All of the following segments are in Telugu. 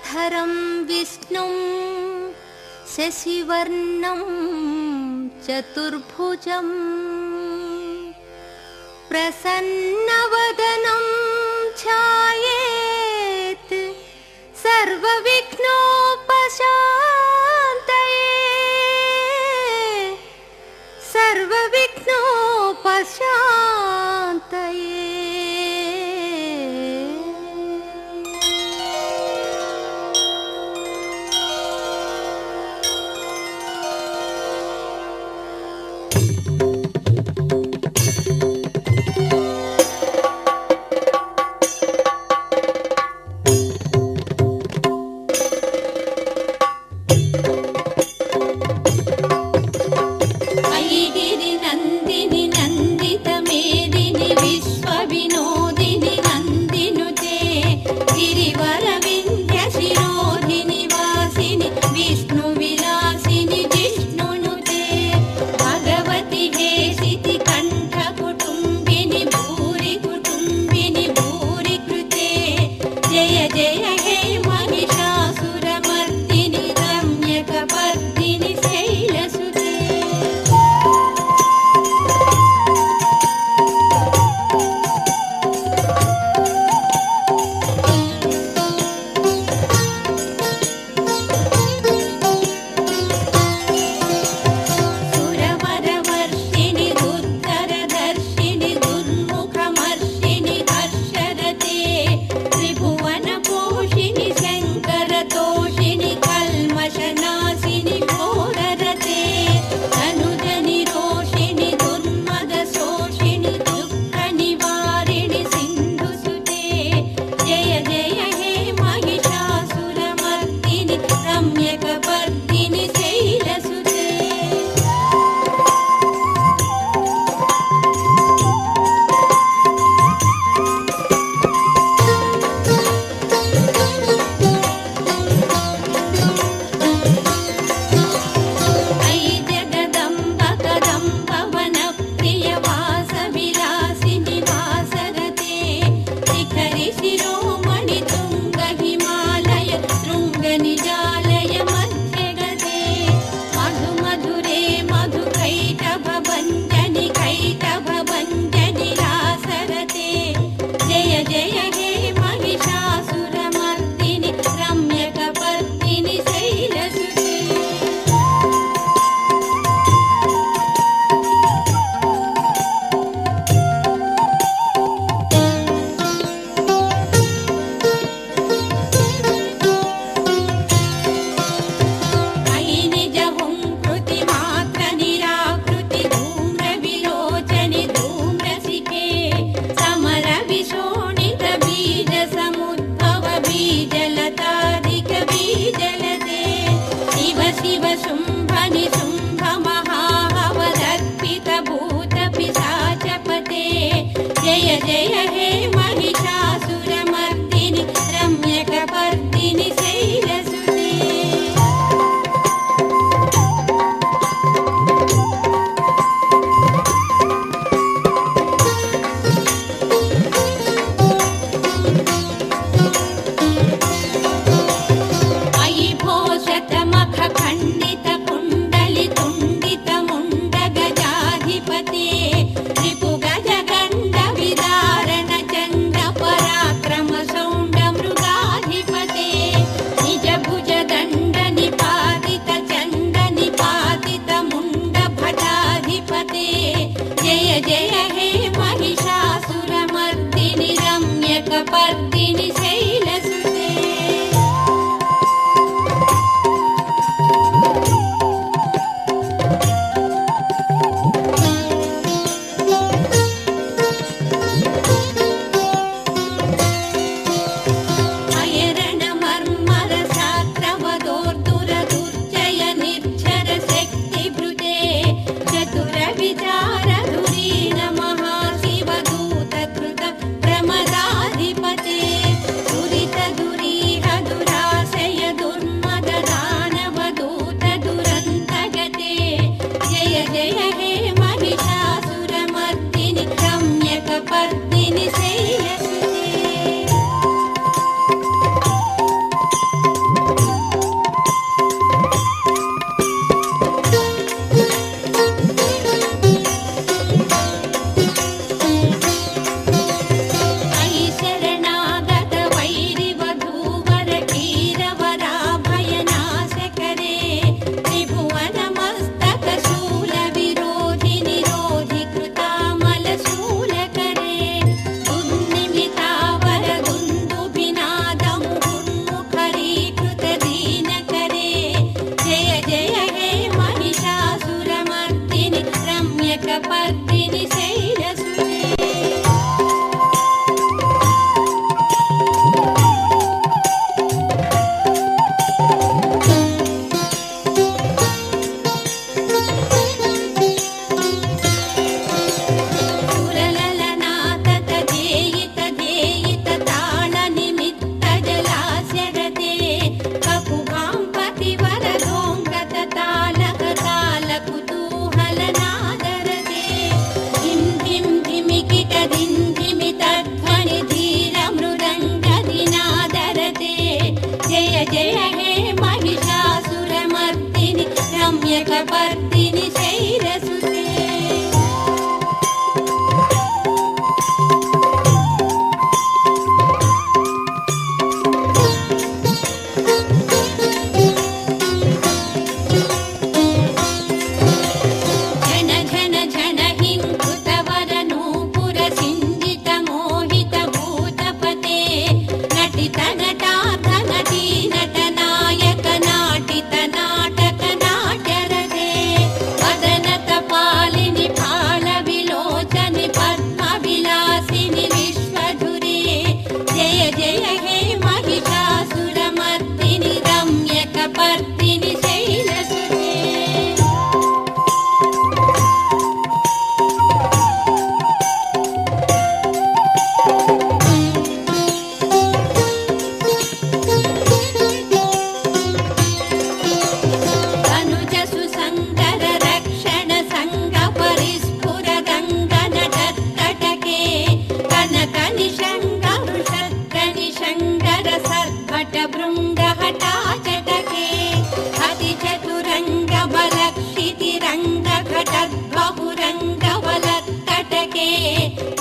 शुक्लाम्बरधरं विष्णुं शशिवर्णं चतुर्भुजं प्रसन्नवदनं ध्यायेत् सर्वविघ्नोपशान्तये सर्वविघ्नोपशान्तये। खंडित कुंडली रम्यकपर्दिनि शैलसुते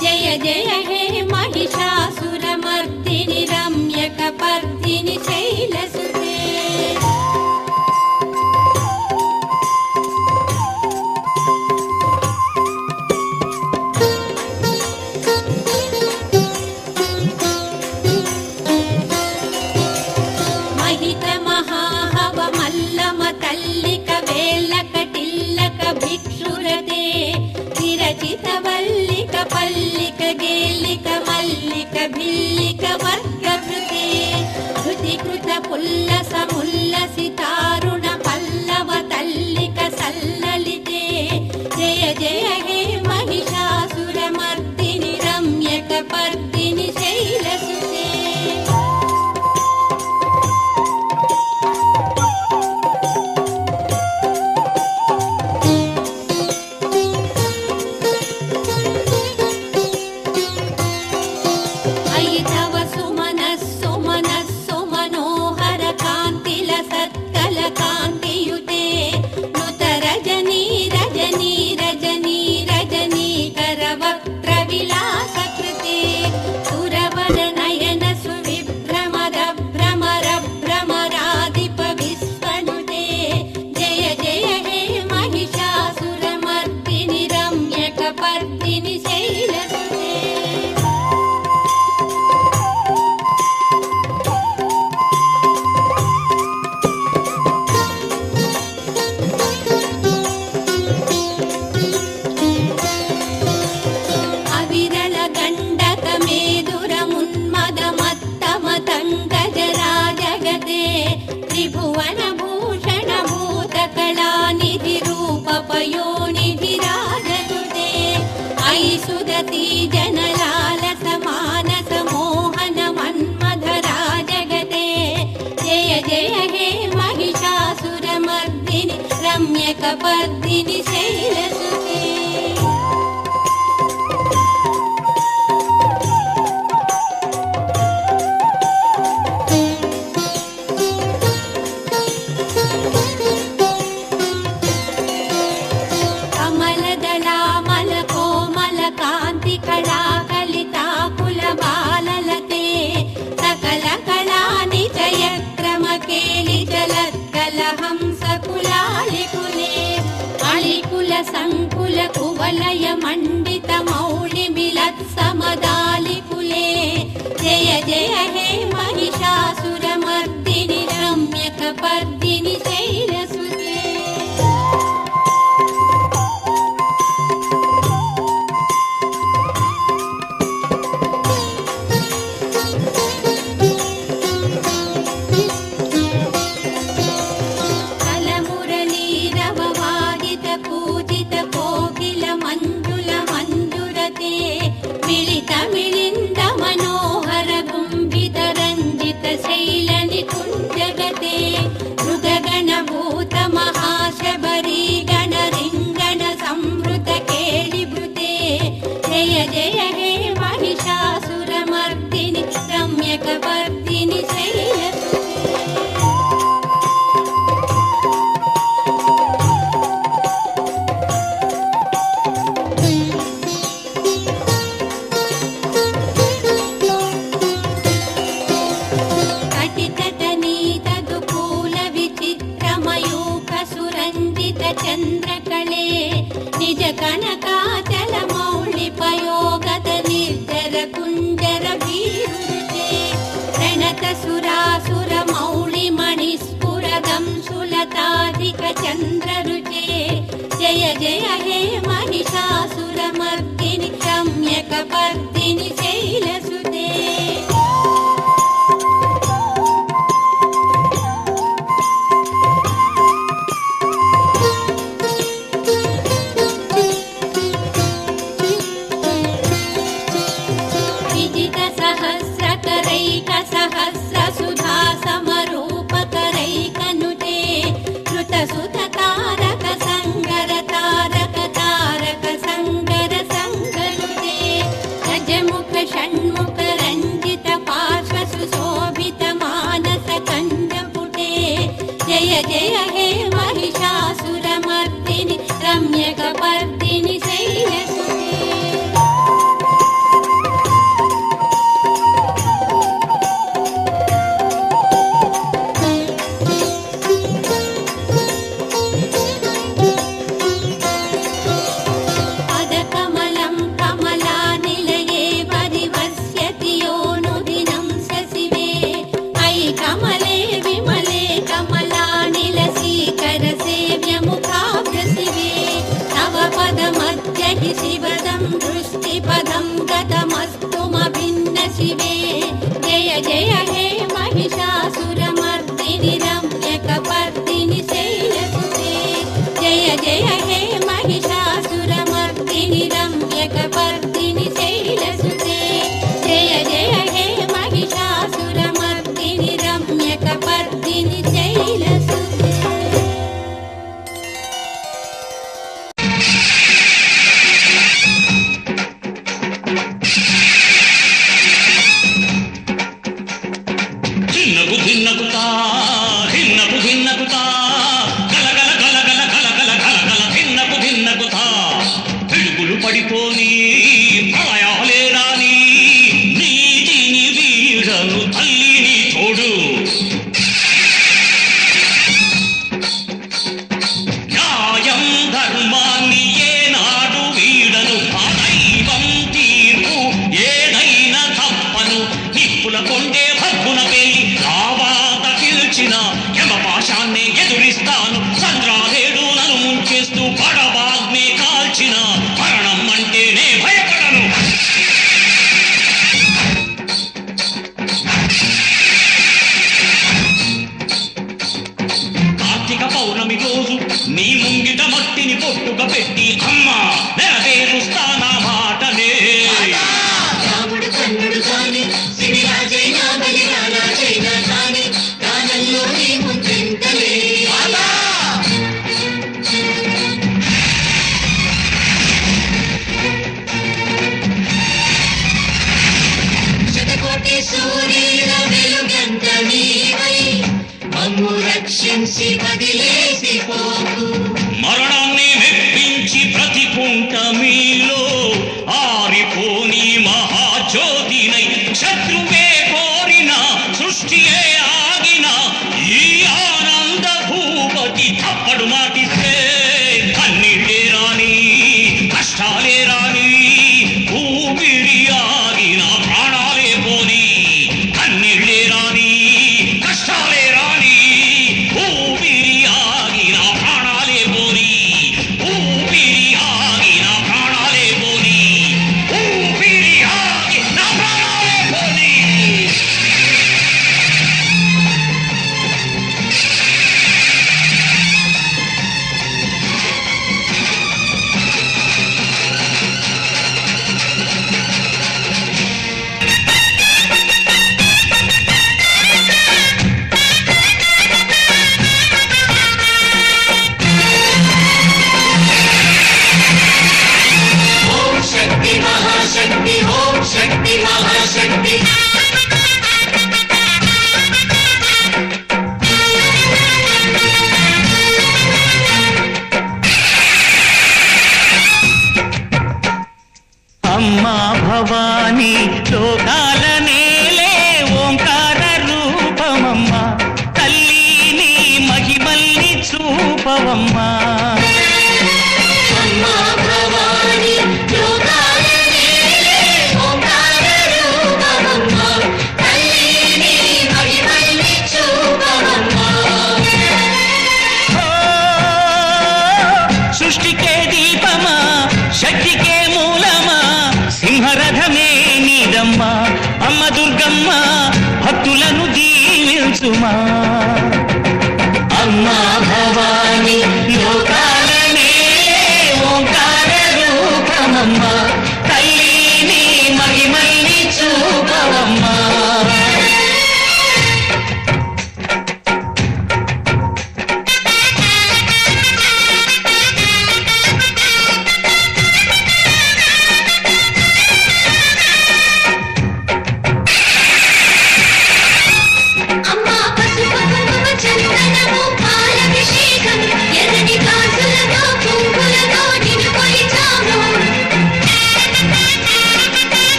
जय जय हे महिषासुरमर्दिनि रम्यकपर्दिनि शैलसुते महित महाहव मल्लम तल्लिक वेल्लक टिल्लक भिक्षुरते विरचित वल्लिक पल्लिक गेल्लिक मल्लिक भिल्लिक वर्गभृते धृतिकृत पुल्लस मुल्लसितारुण पल्लव तल्लिक सल्ललिते जय जय हे महिषासुरमर्दिनि रम्यकपर्दिनि शैलसुते त्रिभुवन भूषण भूतकलानिधि रूपपयोनिधि राजसुते अयि सुदती जनलालस मानस मोहन मन्मथरा जगते जय जय हे महिषासुरमर्दिनि रम्यकपर्दिनि शैलसुते संकुल चन्द्रकले निज कनकाचल मौळि पयोगत निर्जर कुञ्जर वीरुते प्रणत सुरासुर मौळि मणिस्फुरदं सुलताधिक चन्द्ररुचे जय जय हे महिषासुरमर्दिनि रम्यकपर्दिनि शैलसुते सहस्रसुधा समरूपकरैकनुते कृतसुत तारक संगर तारक तारक संगर संगरुते गजमुख षण्मुख रञ्जित पार्श्व सुशोभित मानस कण्डपुटे जय जय हे महिषासुरमर्दिनि रम्यकपर्दिनि शैलसुते शिवदं दृष्टिपदं गतमस्तुमभिन्न शिवे जय जय हे महिषासुरमर्दिनि रम्यकपर्दिनि शैलसुते जय जय हे महिषासुरमर्दिनि रम्यकपर्दिनि शैलसुते जय जय हे महिषासुरमर्दिनि रम्यकपर्दिनि शैलसुते మరణాన్ని మెప్పించి ప్రతికుంఠమీలో ఆరిపోని మహాజ్యోతినై శత్రువే కోరిన సృష్టియే ఆగిన ఈ ఆనంద భూపతి తప్పడు మాటిస్తే కన్నీళ్ళే రాని కష్టాలే రాని ఊపిరి ఆగిన ప్రాణాలే పోని కన్నీళ్ళే రాని కష్టాలే రాని ఊపిరి ఆగిన ప్రాణాలే పోని ఊపిరి ఆగిన ప్రాణాలే పోని ఊపిరి ఆగిన ప్రాణాలే పోని शक्ति महाशक्ति अम्मा भवानी लोकाल नेले ओंकार रूपमम्मा तल्ली नी महिमल्नि चूपवम्मा సుమా అమ్మా భవాని లోకాలనే ఓంకార రూపమమ్మా తల్లిని మహిమల్ని చూపవమ్మా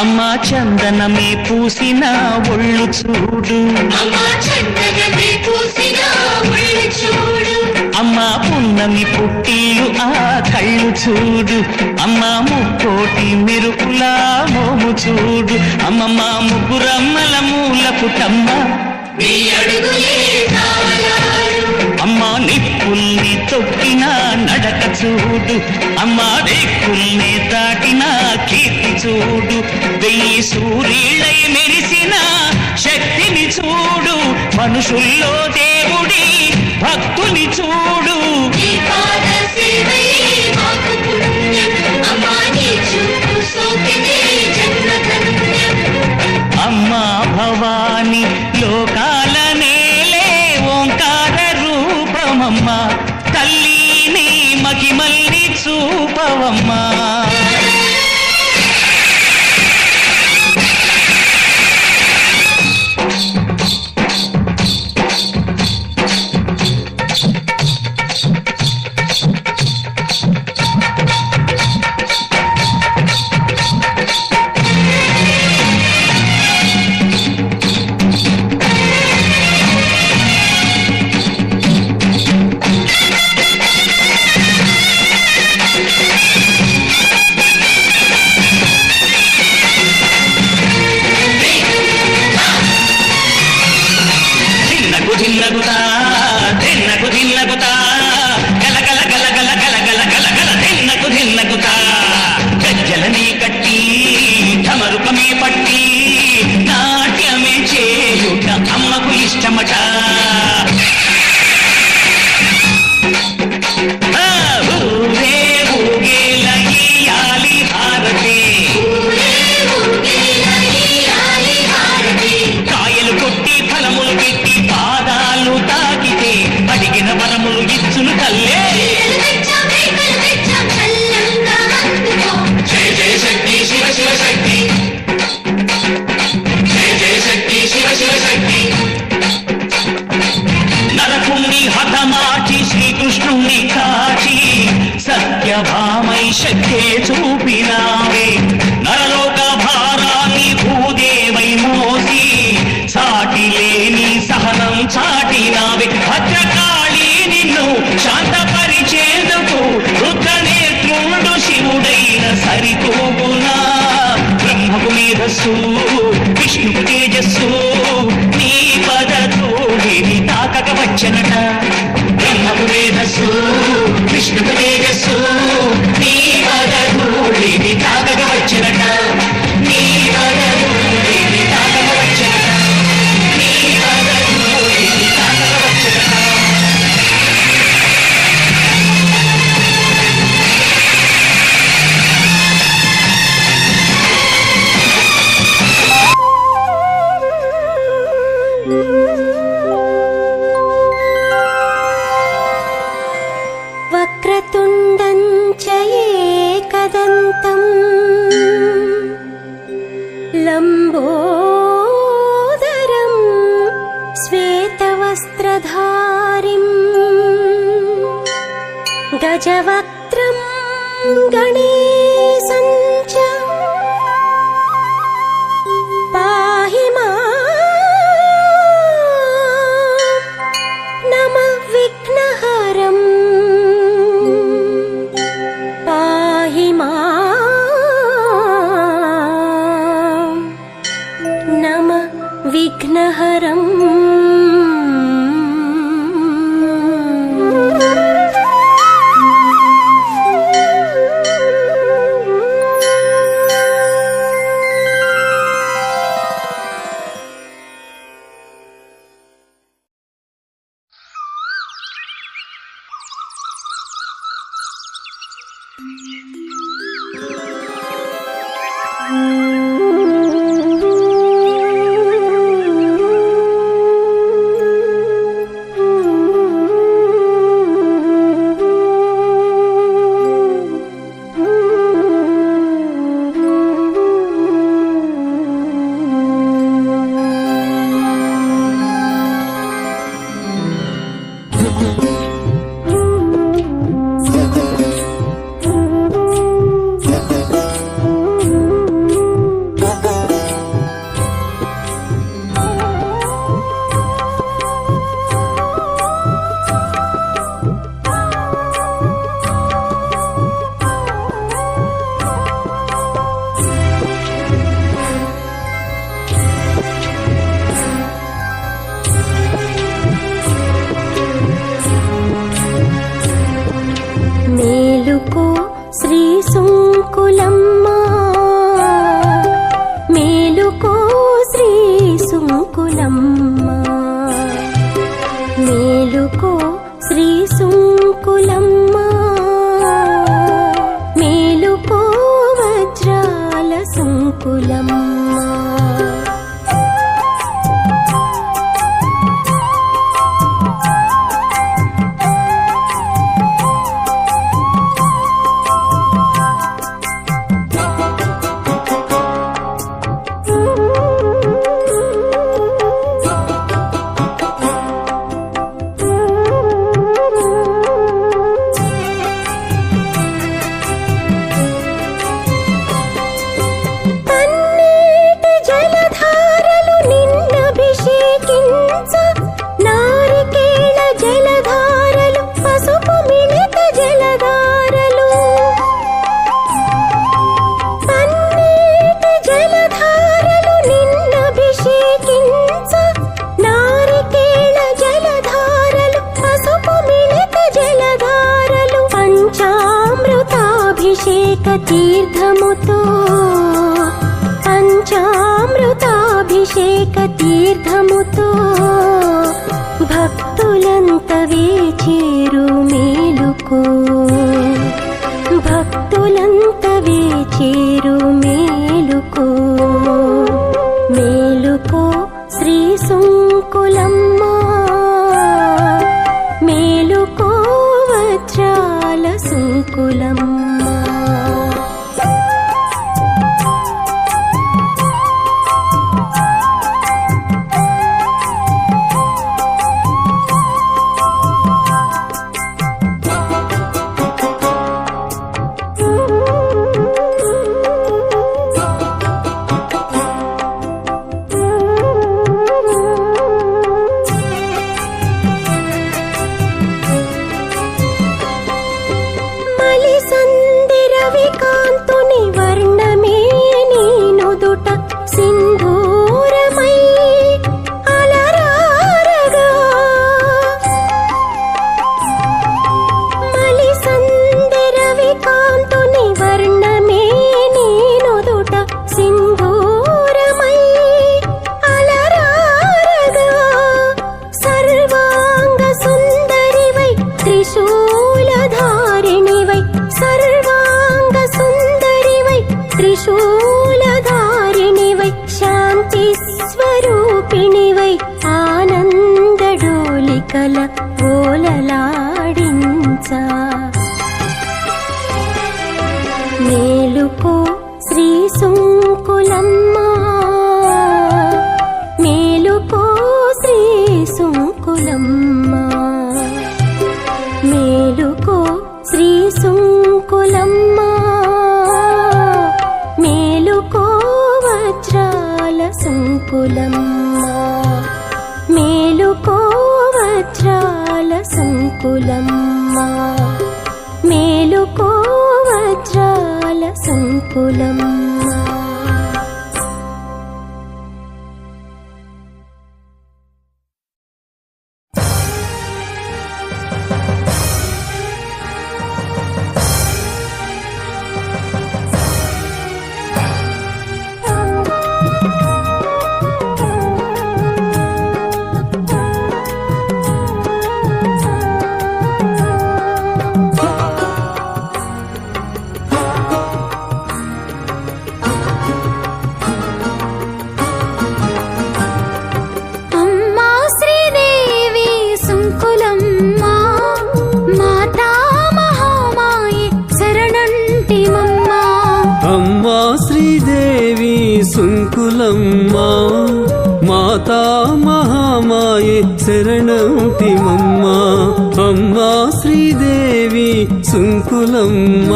అమ్మా చందనమే పూసిన ఒళ్ళు చూడు అమ్మా పున్నమి పుట్టిలు ఆ కళ్ళు చూడు అమ్మా ముక్కోటి మెరుపులా మోము చూడు అమ్మమ్మ ముగ్గురమ్మల మూల పుటమ్మ అమ్మా నిప్పుల్ని తొక్కిన నడక చూడు అమ్మా రేకుల్ని దాటిన కీర్తి చూడు వెయ్యి సూర్యులై మెరిసిన శక్తిని చూడు మనుషుల్లో దేవుడి భక్తుని చూడు అమ్మా భవాని లోకాల నేలే ఓంకార రూపమమ్మా తల్లిని మహిమల్ని చూపవమ్మా ధిన్నగుతా గల గల గల గల గల గల గల గల ధిన్నగుతా గజ్జలనే కట్టి ఢమరుకమే పట్టి నాట్యమే చేయుట అమ్మకు ఇష్టమట ఊరే ఊగేల ఇయ్యాలి హారతి కాయలు కొట్టి ఫలములు పెట్టి పాదాలు తాకితే అడిగిన వరములు ఇచ్చును తల్లే జయ జయ శక్తి శివ శివ శక్తి జయ జయ శక్తి శివ శివ శక్తి నరకుణ్ణి హతమార్చి శ్రీకృష్ణుణ్ణి కాచి సత్యభామై శక్తే చూపినావే నరలోక భారాన్ని భూదేవై మోసి సాటి లేని సహనం చాటినావే భద్రకాళి నిన్ను శాంతపరిచేందుకు రుద్రనేత్రుండు శివుడైన సరితూగునా బ్రహ్మకు మేధస్సు విష్ణుకు తేజస్సు నీ పదతోడిని తాకక వచ్చనట బ్రహ్మకు మేధస్సు విష్ణుకు తేజస్సు నీ పదతోడిని తాకక వచ్చనట నీ పదతోడిని తాకక వచ్చనట నీ పదతోడిని తాకక వచ్చనట వక్రతుండం చ ఏకదంతం లంబోదరం శ్వేతవస్త్రధారిం గజవక్త్రం గణేశం చ పాహి మాం నమః విఘ్నహరం పాహి మాం నమః విఘ్నహరం సుంకులమ్మ మేలుకో శ్రీ సుంకులమ్మ మేలుకో వజ్రాల సుంకులమ్మ తీర్థముతో పంచామృతాభిషేక తీర్థముతో భక్తులంత వేచేరు మేలుకో భక్తులంత వేచేరు మేలుకో మేలుకో శ్రీ సుంకులమ్మ మేలుకో వజ్రాల సుంకులమ్మ త్రిశూలధారిణివై శాంతి స్వరూపిణివై ఆనందడోలికల ఓలలాడించా మేలుకో శ్రీ సుంకులమ్మ మేలుకో శ్రీ సుంకులమ్మ మేలుకో శ్రీ సుంకులమ్మ మేలుకో వజ్రాల సుంకులమ్మ మేలుకో వజ్రాల సుంకులమ్మ మేలుకో వజ్రాల సుంకులమ్మ సుంకులమ్మ మాతా మహామాయే శరణంటిమమ్మ అమ్మా శ్రీదేవి సుంకులమ్మ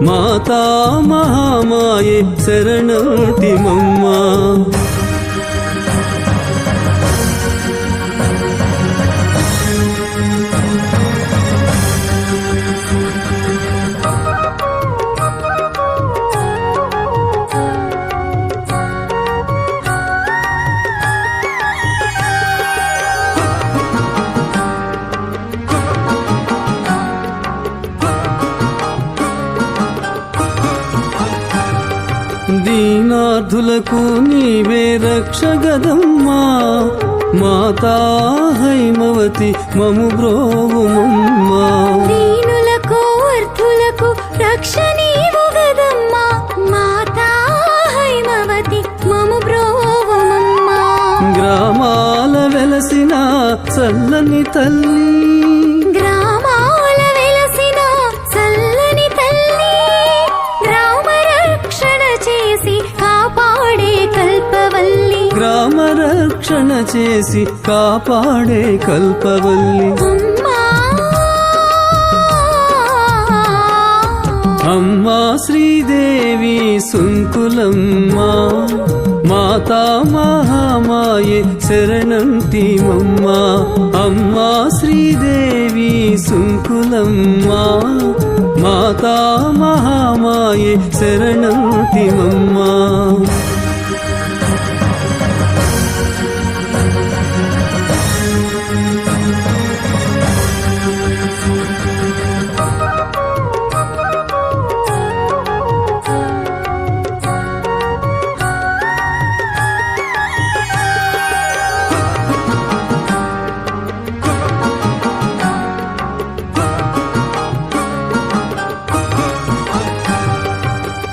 మాతా మహామాయే శరణంటిమమ్మ దీనార్థ అనాథులకు నీవే రక్షగదమ్మా మాతా హైమవతి మము బ్రోవుమమ్మా దీనులకు అర్థులకు రక్ష నీవు గదమ్మా మాతా హైమవతి మము బ్రోవమమ్మా గ్రామాల వెలసిన చల్లని తల్లి గ్రామాల వెలసిన చల్లని తల్లి గ్రామ రక్షణ చేసి కాపాడే కల్పవల్లి గ్రామ రక్షణ చేసి కాపాడే కల్పవల్లి అమ్మా అమ్మా శ్రీదేవి సుంకులమ్మా మాతా మహామాయే శరణంటిమమ్మా అమ్మా శ్రీదేవి సుంకులమ్మా మాతా మహామాయే శరణంటిమమ్మా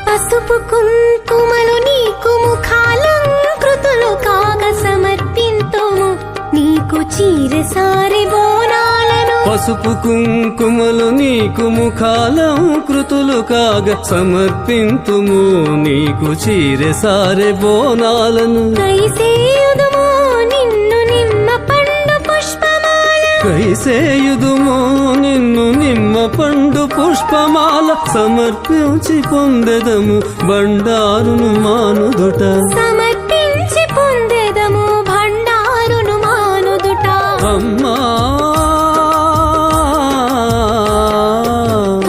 పసుపు కుంకుమలు నీకు ముఖాలంకృతులు కాగ సమర్పింతుము నీకు చీరసారి బోనాలను పసుపు కుంకుమలు నీకు ముఖాలంకృతులు కాగా సమర్పింతుము నీకు చీరెసారె బోనాలను కైసేయుదుము నిన్ను నిమ్మ పండు పుష్పమాల కైసేయుదుము నిన్ను నిమ్మ పండు పుష్పమాల సమర్పించి పొందెదము బండారును మానుదుట సమర్పించి పొందెదము భండారును మానుదుట అమ్మా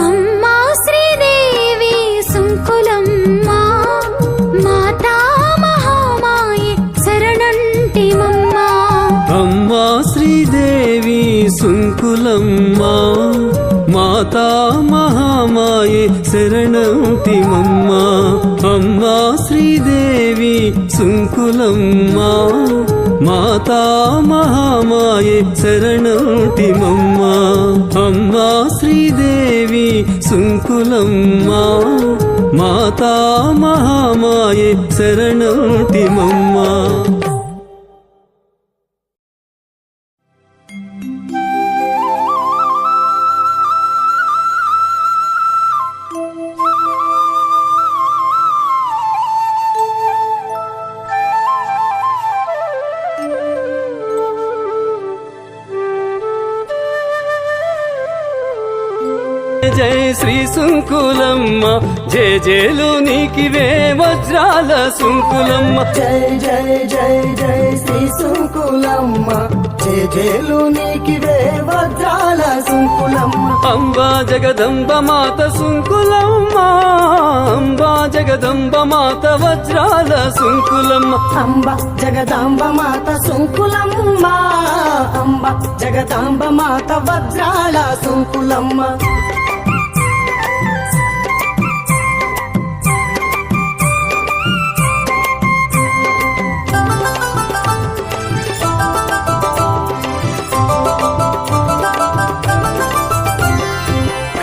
అమ్మా శ్రీదేవి సుంకులమ్మా మాతా మహామాయే శరణంటిమమ్మా అమ్మా శ్రీదేవి సుంకులమ్మా మాతా మహామాయే శరణంటిమమ్మా అమ్మా శ్రీదేవి సుంకులమ్మా మాతా మహామాయే శరణంటిమమ్మా అమ్మా శ్రీదేవి సుంకులమ్మా మాతా మహామాయే శరణంటిమమ్మా జయ శ్రీ సుంకులమ్మ జయ జయలు నీకివే వజ్రాల సుంకులమ్మ జై జై జై జై శ్రీ సుంకులమ్మ జయ జయలు నీకివే వజ్రాల సుంకులమ్మ అంబా జగదంబ మాత సుంకులమ్మ అంబా జగదంబ మాత వజ్రాల సుంకులమ్మ అంబ జగదాంబ మాత సుంకులమ్మ అంబ జగదాంబ మాత వజ్రాల సుంకులమ్మ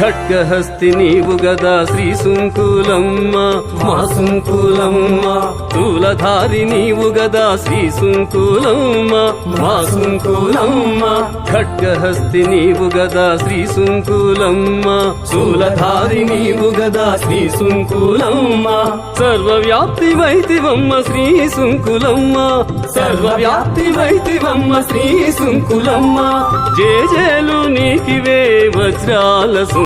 ఖడ్గహస్తి నీవు గదా శ్రీ సుంకులమ్మ మా సుంకులమ్మ శూలధారి నీవు గదా శ్రీ సుంకులమ్మ మా సుంకులమ్మ ఖడ్గహస్తి నీవు గదా శ్రీ సుంకులమ్మ శూలధారి నీవు గదా శ్రీ సుంకులమ్మ సర్వవ్యాప్తి వైతివమ్మ శ్రీ సుంకులమ్మ సర్వవ్యాప్తి వైతివమ్మ శ్రీ సుంకులమ్మ జయ జయలు నీకివే వజ్రాల